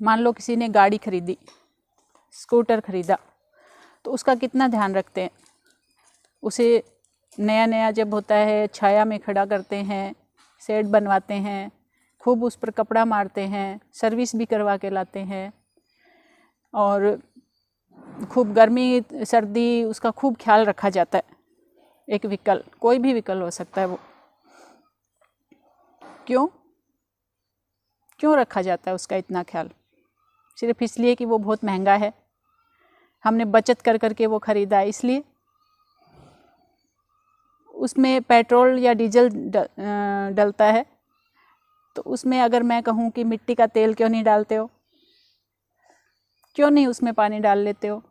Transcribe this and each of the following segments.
मान लो किसी ने गाड़ी खरीदी, स्कूटर खरीदा, तो उसका कितना ध्यान रखते हैं। उसे नया नया जब होता है छाया में खड़ा करते हैं, शेड बनवाते हैं, खूब उस पर कपड़ा मारते हैं, सर्विस भी करवा के लाते हैं, और खूब गर्मी सर्दी उसका खूब ख्याल रखा जाता है। एक व्हीकल, कोई भी व्हीकल हो सकता है वो, क्यों रखा जाता है उसका इतना ख्याल? सिर्फ इसलिए कि वो बहुत महंगा है, हमने बचत कर करके वो ख़रीदा है इसलिए। उसमें पेट्रोल या डीजल डलता है, तो उसमें अगर मैं कहूँ कि मिट्टी का तेल क्यों नहीं डालते हो, क्यों नहीं उसमें पानी डाल लेते हो?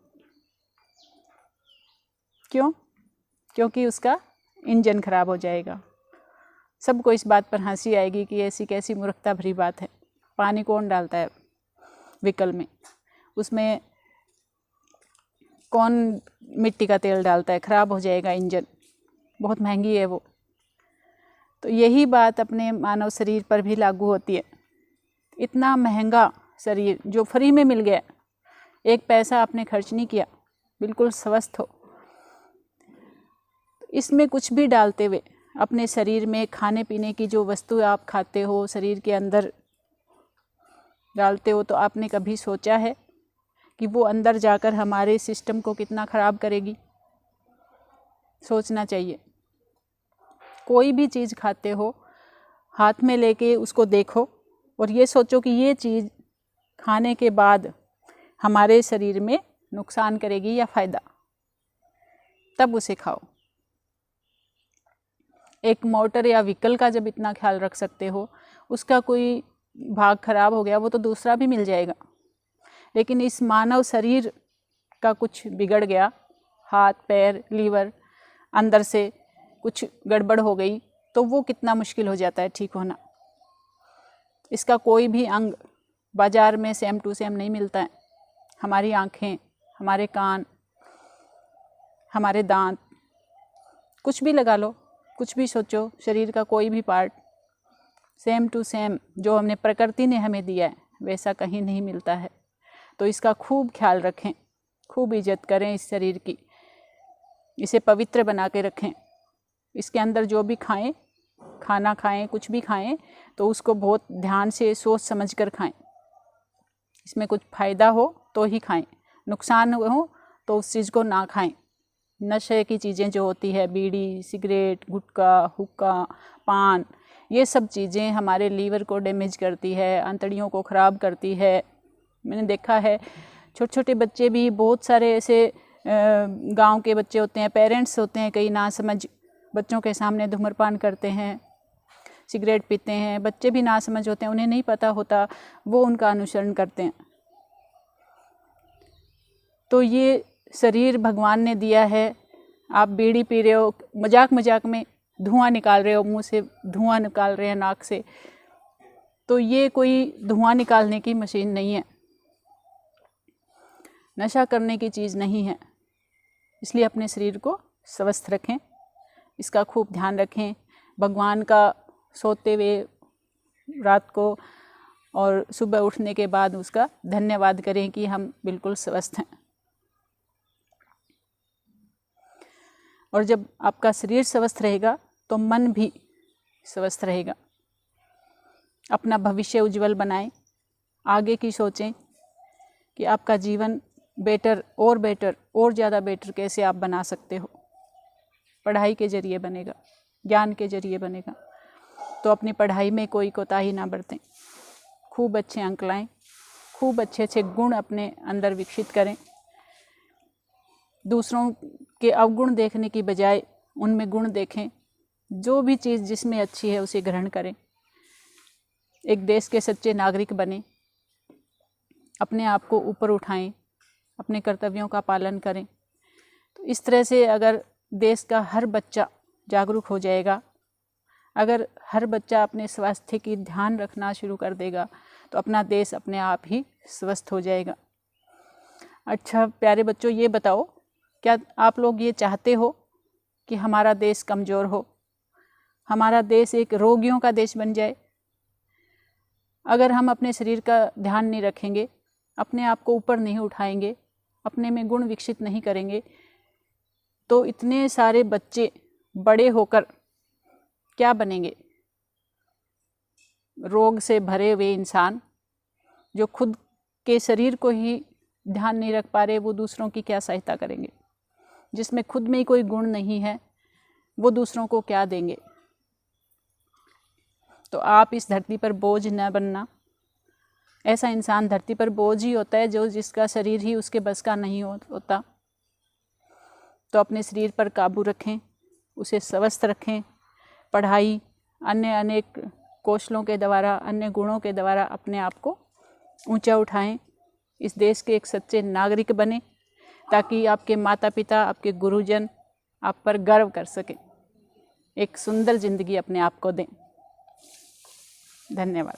क्यों? क्योंकि उसका इंजन खराब हो जाएगा। सबको इस बात पर हंसी आएगी कि ऐसी कैसी मूर्खता भरी बात है। पानी कौन डालता है व्हीकल में? उसमें कौन मिट्टी का तेल डालता है? खराब हो जाएगा इंजन, बहुत महंगी है वो। तो यही बात अपने मानव शरीर पर भी लागू होती है। इतना महंगा शरीर जो फ्री में मिल गया, एक पैसा आपने खर्च नहीं किया, बिल्कुल स्वस्थ हो, इसमें कुछ भी डालते हुए अपने शरीर में खाने पीने की जो वस्तु आप खाते हो, शरीर के अंदर डालते हो, तो आपने कभी सोचा है कि वो अंदर जाकर हमारे सिस्टम को कितना ख़राब करेगी? सोचना चाहिए। कोई भी चीज़ खाते हो, हाथ में लेके उसको देखो और ये सोचो कि ये चीज़ खाने के बाद हमारे शरीर में नुकसान करेगी या फ़ायदा, तब उसे खाओ। एक मोटर या व्हीकल का जब इतना ख्याल रख सकते हो, उसका कोई भाग खराब हो गया वो तो दूसरा भी मिल जाएगा, लेकिन इस मानव शरीर का कुछ बिगड़ गया, हाथ पैर लीवर अंदर से कुछ गड़बड़ हो गई, तो वो कितना मुश्किल हो जाता है ठीक होना। इसका कोई भी अंग बाज़ार में सेम टू सेम नहीं मिलता है। हमारी आँखें, हमारे कान, हमारे दांत, कुछ भी लगा लो, कुछ भी सोचो, शरीर का कोई भी पार्ट सेम टू सेम जो हमने प्रकृति ने हमें दिया है वैसा कहीं नहीं मिलता है। तो इसका खूब ख्याल रखें, खूब इज्जत करें इस शरीर की, इसे पवित्र बना के रखें। इसके अंदर जो भी खाएं, खाना खाएं, कुछ भी खाएं, तो उसको बहुत ध्यान से सोच समझ कर खाएं। इसमें कुछ फ़ायदा हो तो ही खाएं, नुकसान हो तो उस चीज़ को ना खाएं। नशे की चीज़ें जो होती है, बीड़ी, सिगरेट, गुटखा, हुक्का, पान, ये सब चीज़ें हमारे लीवर को डैमेज करती है, आंतड़ियों को ख़राब करती है। मैंने देखा है छोटे छोटे बच्चे भी, बहुत सारे ऐसे गांव के बच्चे होते हैं, पेरेंट्स होते हैं कई नासमझ, बच्चों के सामने धूम्रपान करते हैं, सिगरेट पीते हैं। बच्चे भी नासमझ होते हैं, उन्हें नहीं पता होता, वो उनका अनुसरण करते हैं। तो ये शरीर भगवान ने दिया है। आप बीड़ी पी रहे हो, मजाक मजाक में धुआं निकाल रहे हो, मुंह से धुआं निकाल रहे हैं, नाक से, तो ये कोई धुआं निकालने की मशीन नहीं है, नशा करने की चीज़ नहीं है। इसलिए अपने शरीर को स्वस्थ रखें, इसका खूब ध्यान रखें। भगवान का सोते हुए रात को और सुबह उठने के बाद उसका धन्यवाद करें कि हम बिल्कुल स्वस्थ हैं। और जब आपका शरीर स्वस्थ रहेगा तो मन भी स्वस्थ रहेगा। अपना भविष्य उज्जवल बनाएं, आगे की सोचें कि आपका जीवन बेटर और ज़्यादा बेटर कैसे आप बना सकते हो। पढ़ाई के ज़रिए बनेगा, ज्ञान के ज़रिए बनेगा। तो अपनी पढ़ाई में कोई कोताही ना बरतें, खूब अच्छे अंक लाएं, खूब अच्छे अच्छे गुण अपने अंदर विकसित करें। दूसरों के अवगुण देखने की बजाय उनमें गुण देखें। जो भी चीज़ जिसमें अच्छी है उसे ग्रहण करें। एक देश के सच्चे नागरिक बने, अपने आप को ऊपर उठाएं, अपने कर्तव्यों का पालन करें। तो इस तरह से अगर देश का हर बच्चा जागरूक हो जाएगा, अगर हर बच्चा अपने स्वास्थ्य की ध्यान रखना शुरू कर देगा, तो अपना देश अपने आप ही स्वस्थ हो जाएगा। अच्छा प्यारे बच्चों, ये बताओ, क्या आप लोग ये चाहते हो कि हमारा देश कमज़ोर हो, हमारा देश एक रोगियों का देश बन जाए? अगर हम अपने शरीर का ध्यान नहीं रखेंगे, अपने आप को ऊपर नहीं उठाएंगे, अपने में गुण विकसित नहीं करेंगे, तो इतने सारे बच्चे बड़े होकर क्या बनेंगे? रोग से भरे हुए इंसान जो खुद के शरीर को ही ध्यान नहीं रख पा रहे, वो दूसरों की क्या सहायता करेंगे? जिसमें खुद में ही कोई गुण नहीं है, वो दूसरों को क्या देंगे? तो आप इस धरती पर बोझ न बनना। ऐसा इंसान धरती पर बोझ ही होता है जो जिसका शरीर ही उसके बस का नहीं होता। तो अपने शरीर पर काबू रखें, उसे स्वस्थ रखें, पढ़ाई, अन्य अनेक कौशलों के द्वारा, अन्य गुणों के द्वारा अपने आप को ऊंचा उठाएं। इस देश के एक सच्चे नागरिक बने, ताकि आपके माता पिता, आपके गुरुजन आप पर गर्व कर सकें, एक सुंदर जिंदगी अपने आप को दें। धन्यवाद।